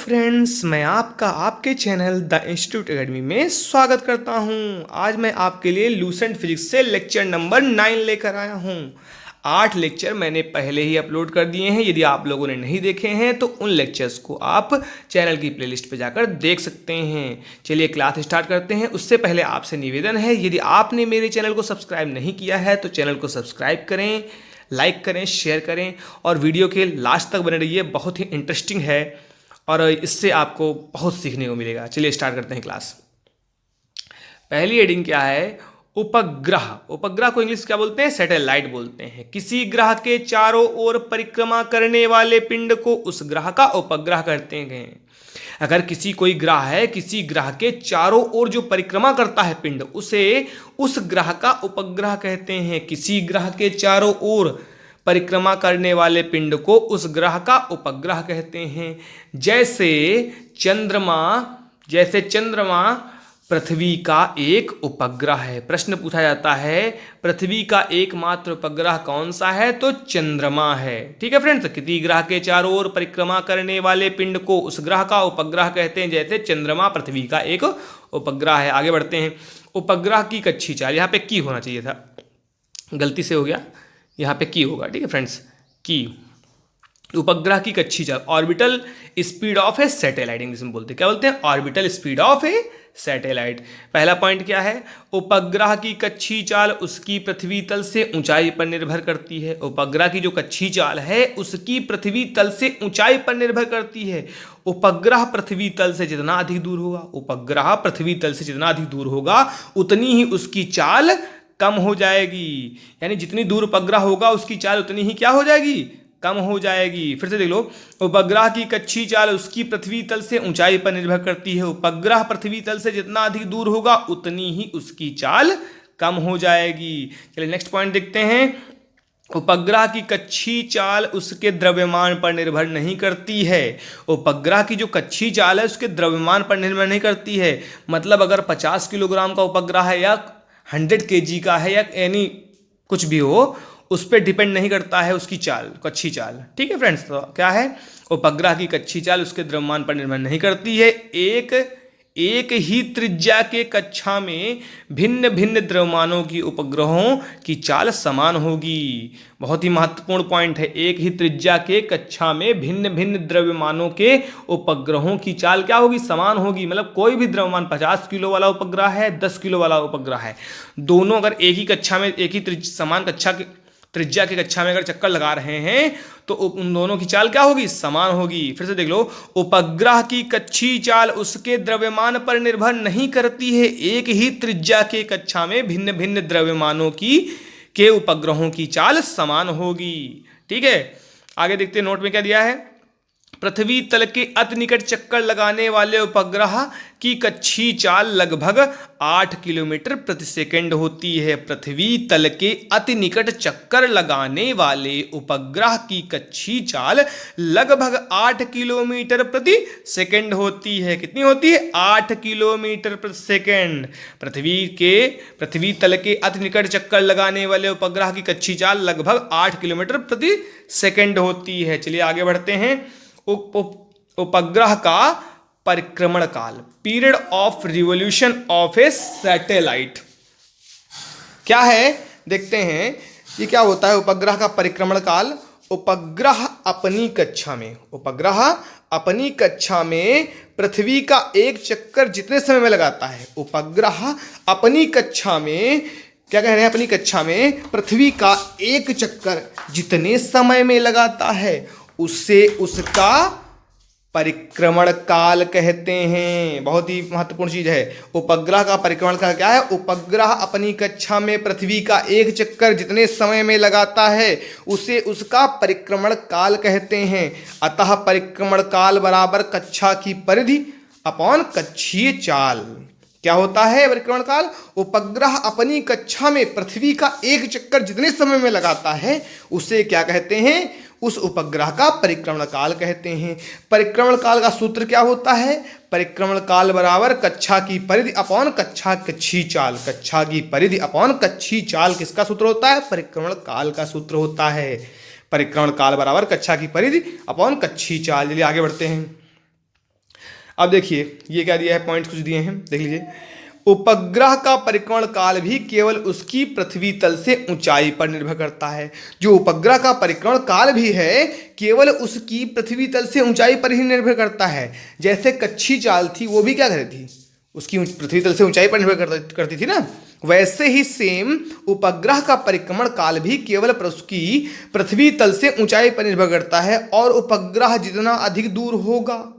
Friends, मैं आपका आपके चैनल द इंस्टीट्यूट एकेडमी में स्वागत करता हूं। आज मैं आपके लिए लूसेंट फिजिक्स से लेक्चर नंबर 9 लेकर आया हूं। 8 लेक्चर मैंने पहले ही अपलोड कर दिए हैं। यदि आप लोगों ने नहीं देखे हैं तो उन लेक्चर्स को आप चैनल की प्लेलिस्ट पे जाकर देख सकते हैं। चलिए क्लास स्टार्ट करते हैं। उससे पहले आपसे निवेदन है, यदि आपने मेरे चैनल को सब्सक्राइब नहीं किया है तो चैनल को सब्सक्राइब करें, लाइक करें, शेयर करें और वीडियो के लास्ट तक बने रहिए। बहुत ही इंटरेस्टिंग है और इससे आपको बहुत सीखने को मिलेगा। चलिए स्टार्ट करते हैं क्लास। पहली हेडिंग क्या है? उपग्रह। उपग्रह को इंग्लिश क्या बोलते हैं? सैटेलाइट बोलते हैं। किसी ग्रह के चारों ओर परिक्रमा करने वाले पिंड को उस ग्रह का उपग्रह कहते हैं। अगर कोई ग्रह है, किसी ग्रह के चारों ओर जो परिक्रमा करता है पिंड, उसे उस ग्रह का उपग्रह कहते हैं। किसी ग्रह के चारों ओर परिक्रमा करने वाले पिंड को उस ग्रह का उपग्रह कहते हैं। जैसे चंद्रमा पृथ्वी का एक उपग्रह है। प्रश्न पूछा जाता है, पृथ्वी का एकमात्र उपग्रह कौन सा है? तो चंद्रमा है। ठीक है फ्रेंड्स, किसी ग्रह के चारों ओर परिक्रमा करने वाले पिंड को उस ग्रह का उपग्रह कहते हैं। जैसे चंद्रमा पृथ्वी का एक उपग्रह है। आगे बढ़ते हैं। उपग्रह की कक्षी चाल, यहाँ पे की होना चाहिए था, गलती से हो गया, यहाँ पे की होगा। ठीक है फ्रेंड्स, की। उपग्रह की कक्षी चाल, orbital speed of A satellite English में बोलते हैं। क्या बोलते हैं? Orbital speed of A satellite. पहला पॉइंट क्या है? उपग्रह की कक्षी चाल उसकी पृथ्वी तल से ऊंचाई पर निर्भर करती है। उपग्रह की जो कक्षी चाल है उसकी पृथ्वी तल से ऊंचाई पर निर्भर करती है। उपग्रह पृथ्वी तल से जितना अधिक दूर होगा, उपग्रह पृथ्वी तल से जितना अधिक दूर होगा उतनी ही उसकी चाल कम हो जाएगी। यानी जितनी दूर उपग्रह होगा उसकी चाल उतनी ही क्या हो जाएगी? कम हो जाएगी। फिर से देख लो, उपग्रह की कक्षी चाल उसकी पृथ्वी तल से ऊंचाई पर निर्भर करती है। उपग्रह पृथ्वी तल से जितना अधिक दूर होगा उतनी ही उसकी चाल कम हो जाएगी। चलिए नेक्स्ट पॉइंट देखते हैं। उपग्रह की कक्षी चाल उसके द्रव्यमान पर निर्भर नहीं करती है। उपग्रह की जो कक्षी चाल है उसके द्रव्यमान पर निर्भर नहीं करती है। मतलब अगर 50 किलोग्राम का उपग्रह है या 100 kg का है या यानी कुछ भी हो, उस पर डिपेंड नहीं करता है उसकी चाल, कक्षी चाल। ठीक है फ्रेंड्स, तो क्या है? उपग्रह की कक्षी चाल उसके द्रव्यमान पर निर्भर नहीं करती है। एक ही त्रिज्या के कक्षा में भिन्न भिन्न द्रव्यमानों की उपग्रहों की चाल समान होगी। बहुत ही महत्वपूर्ण पॉइंट है। एक ही त्रिज्या के कक्षा में भिन्न भिन्न द्रव्यमानों के उपग्रहों की चाल क्या होगी? समान होगी। मतलब कोई भी द्रव्यमान 50 किलो वाला उपग्रह है, 10 किलो वाला उपग्रह है, दोनों अगर एक ही कक्षा में, एक ही समान त्रिज्या की कक्षा में अगर चक्कर लगा रहे हैं तो उन दोनों की चाल क्या होगी? समान होगी। फिर से देख लो, उपग्रह की कक्षी चाल उसके द्रव्यमान पर निर्भर नहीं करती है। एक ही त्रिज्या के कक्षा में भिन्न भिन्न द्रव्यमानों के उपग्रहों की चाल समान होगी। ठीक है, आगे देखते हैं नोट में क्या दिया है। पृथ्वी तल के अति निकट चक्कर लगाने वाले उपग्रह की कक्षी चाल लगभग 8 किलोमीटर प्रति सेकंड होती है। पृथ्वी तल के अति निकट चक्कर लगाने वाले उपग्रह की कक्षी चाल लगभग 8 किलोमीटर प्रति सेकंड होती है। कितनी होती है? 8 किलोमीटर प्रति सेकंड। पृथ्वी तल के अति निकट चक्कर लगाने वाले उपग्रह की कक्षी चाल लगभग 8 किलोमीटर प्रति सेकंड होती है। चलिए आगे बढ़ते हैं। उपग्रह का परिक्रमण काल, period of revolution of A satellite, क्या है? देखते हैं ये क्या होता है। उपग्रह का परिक्रमण काल, उपग्रह अपनी कक्षा में पृथ्वी का एक चक्कर जितने समय में लगाता है, उपग्रह अपनी कक्षा में क्या कह रहे हैं? अपनी कक्षा में पृथ्वी का एक चक्कर जितने समय में लगाता है उससे उसका परिक्रमण काल कहते हैं। बहुत ही महत्वपूर्ण चीज है। उपग्रह का परिक्रमण काल क्या है? उपग्रह अपनी कक्षा में पृथ्वी का एक चक्कर जितने समय में लगाता है उसे उसका परिक्रमण काल कहते हैं। अतः परिक्रमण काल बराबर कक्षा की परिधि अपॉन कक्षीय चाल। क्या होता है परिक्रमण काल? उपग्रह अपनी कक्षा में पृथ्वी का एक चक्कर जितने समय में लगाता है उसे क्या कहते हैं? उस उपग्रह का परिक्रमण काल कहते हैं। परिक्रमण काल का सूत्र क्या होता है? परिक्रमण काल बराबर कक्षा की परिधि अपॉन कक्षीय चाल। कक्षा की परिधि अपॉन कक्षीय चाल किसका सूत्र होता है? परिक्रमण काल का सूत्र होता है। परिक्रमण काल बराबर कक्षा की परिधि अपॉन कक्षीय चाल। चलिए आगे बढ़ते हैं। अब देखिए ये क्या दिया है, पॉइंट्स कुछ दिए हैं, देख लीजिए। उपग्रह का परिक्रमण काल भी केवल उसकी पृथ्वी तल से ऊंचाई पर निर्भर करता है। जो उपग्रह का परिक्रमण काल भी है केवल उसकी पृथ्वी तल से ऊंचाई पर ही निर्भर करता है। जैसे कच्छी चाल थी वो भी क्या करती थी, उसकी पृथ्वी तल से ऊंचाई पर निर्भर करती थी ना, वैसे ही सेम उपग्रह का परिक्रमण काल भी केवल उसकी पृथ्वी तल से ऊंचाई पर निर्भर करता है। और उपग्रह जितना अधिक दूर होगा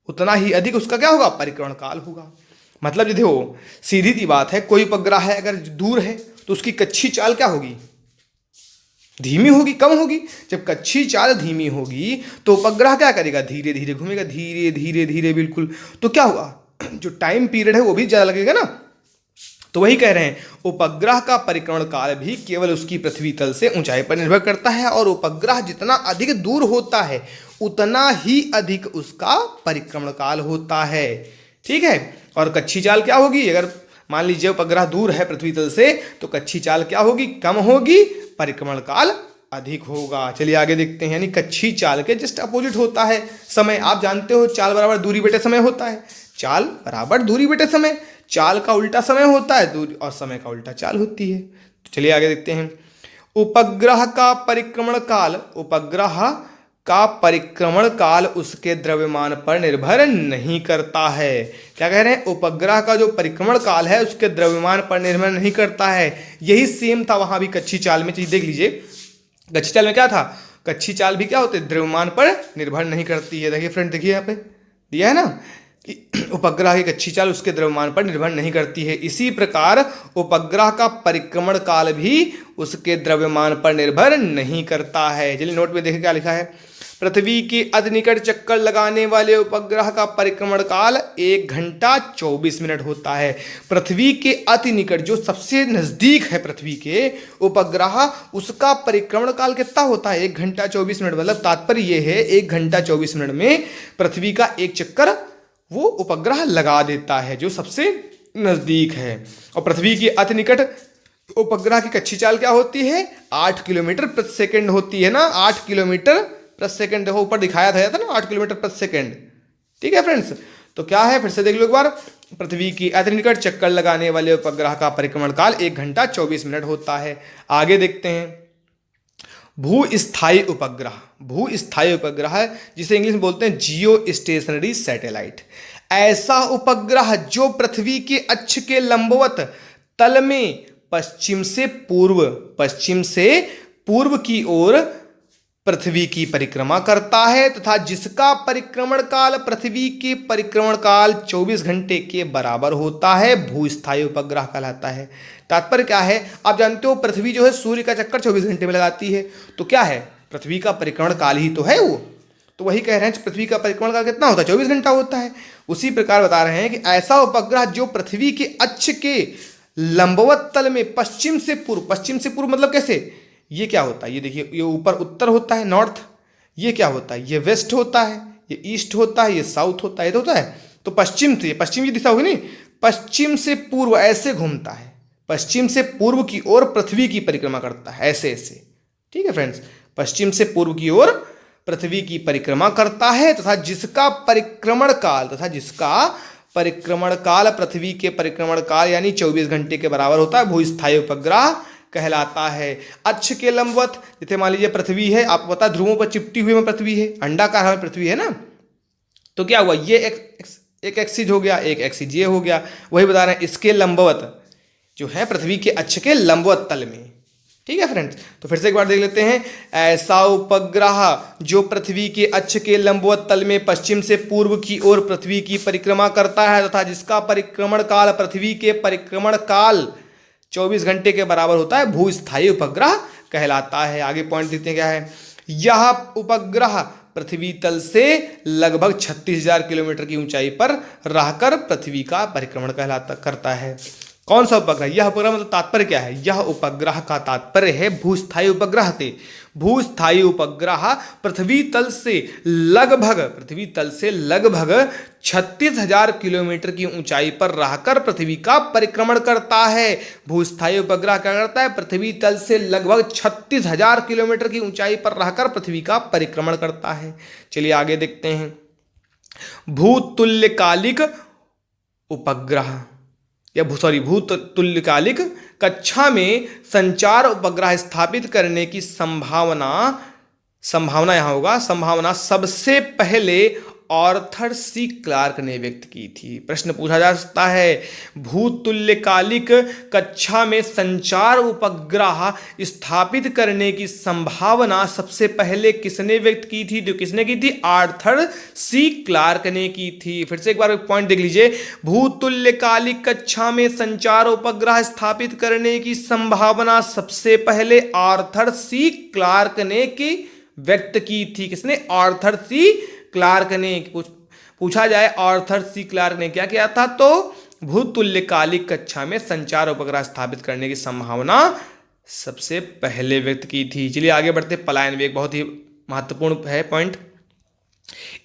उतना ही अधिक उसका क्या होगा, परिक्रमण काल होगा। मतलब ये देखो सीधी सी बात है, कोई उपग्रह है अगर दूर है तो उसकी कच्छी चाल क्या होगी, धीमी होगी, कम होगी। जब कच्छी चाल धीमी होगी तो उपग्रह क्या करेगा, धीरे धीरे घूमेगा, धीरे धीरे धीरे बिल्कुल। तो क्या होगा, जो टाइम पीरियड है वो भी ज़्यादा लगेगा ना। तो वही कह रहे हैं, उपग्रह का परिक्रमण काल भी केवल उसकी पृथ्वी तल से ऊंचाई पर निर्भर करता है और उपग्रह जितना अधिक दूर होता है उतना ही अधिक उसका परिक्रमण काल होता है। ठीक है। और कच्छी चाल क्या होगी, अगर मान लीजिए उपग्रह दूर है पृथ्वी तल से तो कच्छी चाल क्या होगी, कम होगी, परिक्रमण काल अधिक होगा। चलिए आगे देखते हैं। यानी कच्छी चाल के जस्ट अपोजिट होता है समय। आप जानते हो चाल बराबर दूरी बटे समय होता है, चाल बराबर दूरी बटे समय, चाल का उल्टा समय होता है दूरी, और समय का उल्टा चाल होती है। तो चलिए आगे देखते हैं। उपग्रह का परिक्रमण काल उसके द्रव्यमान पर निर्भर नहीं करता है। क्या कह रहे हैं, उपग्रह का जो परिक्रमण काल है उसके द्रव्यमान पर निर्भर नहीं करता है। यही सेम था वहां भी कच्छी चाल में। चीज देख लीजिए, कच्छी चाल में क्या था, कच्छी चाल भी क्या होते, द्रव्यमान पर निर्भर नहीं करती है। देखिए फ्रेंड, देखिए यहाँ पे दिया है ना, उपग्रह की कच्छी चाल उसके द्रव्यमान पर निर्भर नहीं करती है। इसी प्रकार उपग्रह का परिक्रमण काल भी उसके द्रव्यमान पर निर्भर नहीं करता है। चलिए नोट में देखिए क्या लिखा है। पृथ्वी के अति निकट चक्कर लगाने वाले उपग्रह का परिक्रमण काल 1 घंटा 24 मिनट होता है। पृथ्वी के अति निकट, जो सबसे नजदीक है पृथ्वी के उपग्रह, उसका परिक्रमण काल कितना होता है, 1 घंटा 24 मिनट। मतलब तात्पर्य यह है 1 घंटा 24 मिनट में पृथ्वी का एक चक्कर वो उपग्रह लगा देता है जो सबसे नजदीक है। और पृथ्वी के अति निकट उपग्रह की कच्छी चाल क्या होती है, 8 किलोमीटर प्रति सेकंड होती है ना, 8 किलोमीटर प्रति सेकंड। देखो ऊपर दिखाया था ना 8 किलोमीटर प्रति सेकंड। ठीक है फ्रेंड्स, तो क्या है, फिर से देख लो एक बार। पृथ्वी की अति निकट चक्कर लगाने वाले उपग्रह का परिक्रमण काल 1 घंटा 24 मिनट होता है। आगे देखते हैं। भूस्थायी उपग्रह जिसे इंग्लिश में बोलते हैं जियो स्टेशनरी सैटेलाइट, ऐसा उपग्रह जो पृथ्वी के अक्ष के लंबवत तल में पश्चिम से पूर्व की ओर पृथ्वी की परिक्रमा करता है तथा जिसका परिक्रमण काल पृथ्वी के परिक्रमण काल 24 घंटे के बराबर होता है, भूस्थायी उपग्रह कहलाता है। तात्पर्य क्या है, आप जानते हो पृथ्वी जो है सूर्य का चक्कर 24 घंटे में लगाती है, तो क्या है, पृथ्वी का परिक्रमण काल ही तो है वो। तो वही कह रहे हैं पृथ्वी का परिक्रमण काल कितना होता है, 24 घंटा होता है। उसी प्रकार बता रहे हैं कि ऐसा उपग्रह जो पृथ्वी के अक्ष के लंबवत तल में पश्चिम से पूर्व मतलब कैसे, ये क्या होता है, ये देखिए, ये ऊपर उत्तर होता है नॉर्थ, ये क्या होता है, ये वेस्ट होता है, ये ईस्ट होता है, ये साउथ होता है, ये तो होता है। तो पश्चिम की दिशा होगी नहीं, पश्चिम से पूर्व ऐसे घूमता है, पश्चिम से पूर्व की ओर पृथ्वी की परिक्रमा करता है, ऐसे ऐसे। ठीक है फ्रेंड्स, पश्चिम से पूर्व की ओर पृथ्वी की परिक्रमा करता है तथा जिसका परिक्रमण काल पृथ्वी के परिक्रमण काल यानी 24 घंटे के बराबर होता है, भूस्थायी उपग्रह कहलाता है। अक्ष के लंबवत, जैसे मान लीजिए पृथ्वी है, आपको पता है ध्रुवों पर चिपटी हुई में पृथ्वी है, अंडाकार में पृथ्वी है ना, तो क्या हुआ, ये एक एक्सिस हो गया, एक एक्सिस ये हो गया। वही बता रहे हैं इसके लंबवत जो है पृथ्वी के अक्ष के लंबवत तल में। ठीक है फ्रेंड्स, तो फिर से एक बार देख लेते हैं। ऐसा उपग्रह जो पृथ्वी के अक्ष के लंबवत तल में पश्चिम से पूर्व की ओर पृथ्वी की परिक्रमा करता है तथा जिसका परिक्रमण काल पृथ्वी के परिक्रमण काल 24 घंटे के बराबर होता है, भूस्थायी उपग्रह कहलाता है। आगे पॉइंट देखते हैं क्या है। यह उपग्रह पृथ्वी तल से लगभग 36,000 किलोमीटर की ऊंचाई पर रहकर पृथ्वी का परिक्रमण करता है। कौन सा उपग्रह, यह उपग्रह मतलब तात्पर्य क्या है, यह उपग्रह का तात्पर्य है भूस्थायी उपग्रह से। भूस्थायी उपग्रह पृथ्वी तल से लगभग 36,000 किलोमीटर की ऊंचाई पर रहकर पृथ्वी का परिक्रमण करता है। भूस्थायी उपग्रह क्या करता है, पृथ्वी तल से लगभग 36,000 किलोमीटर की ऊंचाई पर रहकर पृथ्वी का परिक्रमण करता है। चलिए आगे देखते हैं। भूतुल्यकालिक उपग्रह या भूतुल्यकालिक कक्षा में संचार उपग्रह स्थापित करने की संभावना यहाँ होगा, संभावना सबसे पहले आर्थर सी क्लार्क ने व्यक्त की थी। प्रश्न पूछा जा सकता है, भूतुल्यकालिक कक्षा में संचार उपग्रह स्थापित करने की संभावना सबसे पहले किसने व्यक्त की थी? तो किसने की थी? आर्थर सी क्लार्क ने की थी। फिर से एक बार पॉइंट देख लीजिए, भूतुल्यकालिक कक्षा में संचार उपग्रह स्थापित करने की संभावना सबसे पहले आर्थर सी क्लार्क ने की व्यक्त की थी। किसने? आर्थर सी क्लार्क ने। पूछा जाए आर्थर सी क्लार्क ने क्या किया था, तो भूतुल्यकालिक कक्षा में संचार उपग्रह स्थापित करने की संभावना सबसे पहले व्यक्त की थी। चलिए आगे बढ़ते, पलायन वेग बहुत ही महत्वपूर्ण है पॉइंट।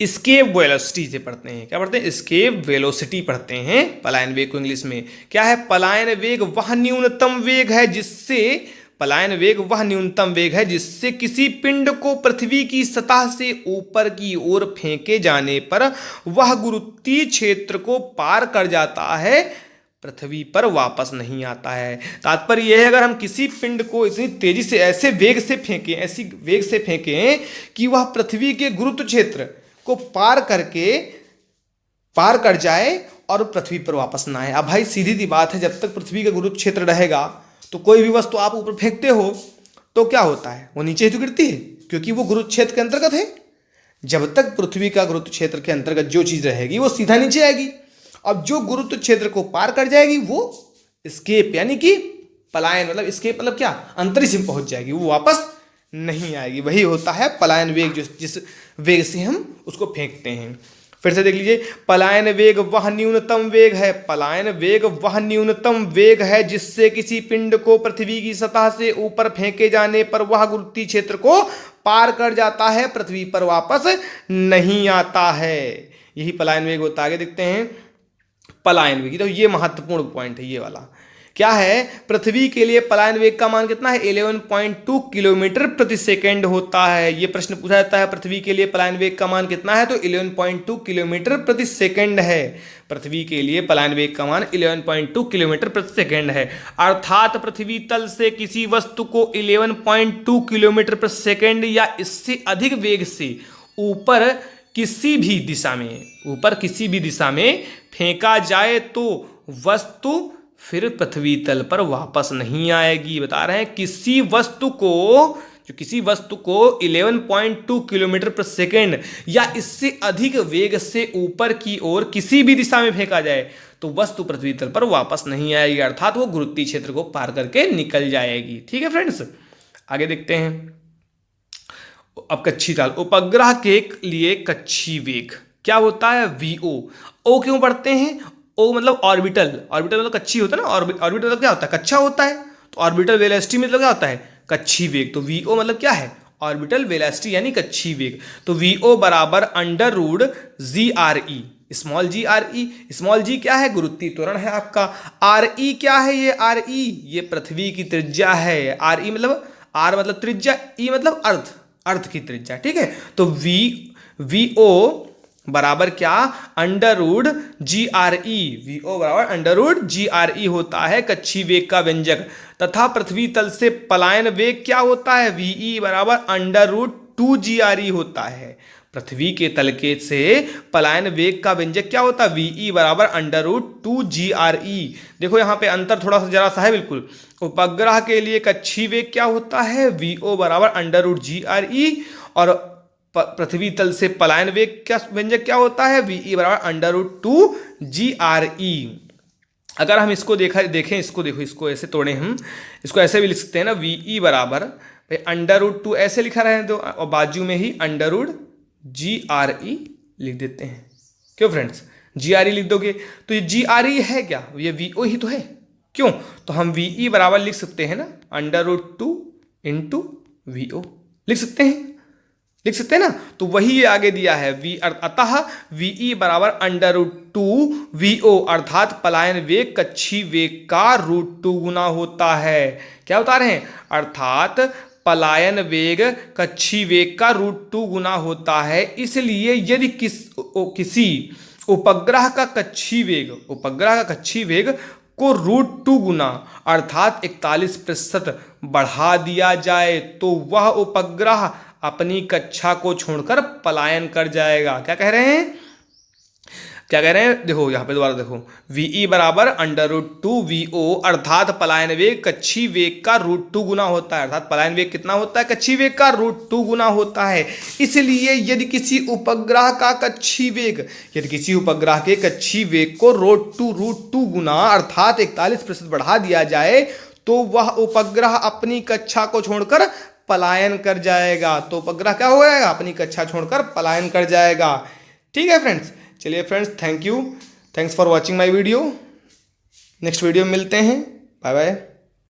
एस्केप वेलोसिटी से पढ़ते हैं। क्या पढ़ते हैं? एस्केप वेलोसिटी पढ़ते हैं पलायन वेग को इंग्लिश में। क्या है? पलायन वेग वह न्यूनतम वेग है जिससे किसी पिंड को पृथ्वी की सतह से ऊपर की ओर फेंके जाने पर वह गुरुत्वीय क्षेत्र को पार कर जाता है, पृथ्वी पर वापस नहीं आता है। तात्पर्य यह है, अगर हम किसी पिंड को इतनी तेजी से ऐसे वेग से फेंकें कि वह पृथ्वी के गुरुत्व क्षेत्र को पार कर जाए और पृथ्वी पर वापस ना आए। अब भाई सीधी सी बात है, जब तक पृथ्वी का गुरुत्व क्षेत्र रहेगा तो कोई भी वस्तु आप ऊपर फेंकते हो तो क्या होता है? वो नीचे ही तो गिरती है, क्योंकि वो गुरुत्व क्षेत्र के अंतर्गत है। जब तक पृथ्वी का गुरुत्व क्षेत्र के अंतर्गत जो चीज रहेगी वो सीधा नीचे आएगी। अब जो गुरुत्व क्षेत्र को पार कर जाएगी वो एस्केप यानी कि पलायन, मतलब एस्केप मतलब क्या? अंतरिक्ष में पहुंच जाएगी, वो वापस नहीं आएगी। वही होता है पलायन वेग, जिस वेग से हम उसको फेंकते हैं। फिर से देख लीजिए, पलायन वेग वह न्यूनतम वेग है जिससे किसी पिंड को पृथ्वी की सतह से ऊपर फेंके जाने पर वह गुरुत्वीय क्षेत्र को पार कर जाता है, पृथ्वी पर वापस नहीं आता है। यही पलायन वेग होता है। आगे देखते हैं पलायन वेग, तो ये महत्वपूर्ण पॉइंट है ये वाला। क्या है? पृथ्वी के लिए पलायन वेग का मान कितना है? 11.2 किलोमीटर प्रति सेकंड होता है। ये प्रश्न पूछा जाता है, पृथ्वी के लिए पलायन वेग का मान कितना है? तो 11.2 किलोमीटर प्रति सेकंड है। पृथ्वी के लिए पलायन वेग का मान 11.2 किलोमीटर प्रति सेकंड है। अर्थात पृथ्वी तल से किसी वस्तु को 11.2 किलोमीटर प्रति सेकंड या इससे अधिक वेग से ऊपर किसी भी दिशा में फेंका जाए तो वस्तु फिर पृथ्वी तल पर वापस नहीं आएगी। बता रहे हैं, किसी वस्तु को 11.2 किलोमीटर प्रति सेकंड या इससे अधिक वेग से ऊपर की ओर किसी भी दिशा में फेंका जाए तो वस्तु पृथ्वी तल पर वापस नहीं आएगी, अर्थात वो गुरुत्वीय क्षेत्र को पार करके निकल जाएगी। ठीक है फ्रेंड्स, आगे देखते हैं। अब कक्षी चाल, उपग्रह के लिए कक्षी वेग क्या होता है? VO। ओ क्यों पढ़ते हैं? ओ मतलब ऑर्बिटल मतलब कक्षी होता है ना, ऑर्बिटल मतलब क्या होता है? कक्षा होता है। तो ऑर्बिटल वेलोसिटी मतलब क्या होता है? कक्षी वेग। तो VO मतलब क्या है? ऑर्बिटल वेलोसिटी यानी कक्षी वेग। तो VO बराबर √GRE, स्मॉल g क्या है? गुरुत्वीय त्वरण है आपका। RE क्या है? ये RE ये पृथ्वी की त्रिज्या है। RE मतलब R मतलब त्रिज्या, E मतलब अर्थ की त्रिज्या। ठीक है, तो VO बराबर क्या? √GRE। VO बराबर √GRE होता है कक्षी वेग का व्यंजक। तथा पृथ्वी तल से पलायन वेग क्या होता है? VE बराबर √2GRE होता है। पृथ्वी के तल के से पलायन वेग का व्यंजक क्या होता है? VE बराबर √2GRE। देखो यहाँ पे अंतर थोड़ा सा जरा सा है बिल्कुल। उपग्रह के लिए कक्षी वेग क्या होता है? VO बराबर √GRE। और पृथ्वी तल से पलायन वेग क्या व्यंजक क्या होता है? VE बराबर √2GRE। अगर हम इसको देखें इसको ऐसे तोड़े, हम इसको ऐसे भी लिख सकते हैं ना, VE बराबर √2 ऐसे लिखा रहे तो, और बाजू में ही √GRE लिख देते हैं। क्यों फ्रेंड्स? GRE लिख दोगे तो ये GRE है क्या? ये VO ही तो है। क्यों? तो हम VE बराबर लिख सकते हैं ना √2 × VO लिख सकते हैं ना। तो वही आगे दिया है अतः VE बराबर √2VO, अर्थात पलायन वेग कक्षी वेग का √2 गुना होता है। क्या बता रहे हैं? अर्थात पलायन वेग कक्षी वेग का √2 गुना होता है। इसलिए यदि किसी उपग्रह का कक्षी वेग को √2 गुना अर्थात 41% बढ़ा दिया जाए तो वह उपग्रह अपनी कक्षा को छोड़कर पलायन कर जाएगा। क्या कह रहे हैं? देखो यहाँ पे दोबारा देखो, VE बराबर √2 VO अर्थात पलायन वेग कक्षी वेग का √2 गुना होता है। अर्थात पलायन वेग कितना होता है? कक्षी वेग का √2 गुना होता है। इसलिए यदि किसी उपग्रह के कक्षी वेग को √2 गुना अर्थात 41% बढ़ा दिया जाए तो वह उपग्रह अपनी कक्षा को छोड़कर पलायन कर जाएगा। तो उपग्रह क्या हो जाएगा? अपनी कक्षा छोड़कर पलायन कर जाएगा। ठीक है फ्रेंड्स, चलिए friends, thanks for watching my video. Next video में मिलते हैं। Bye bye.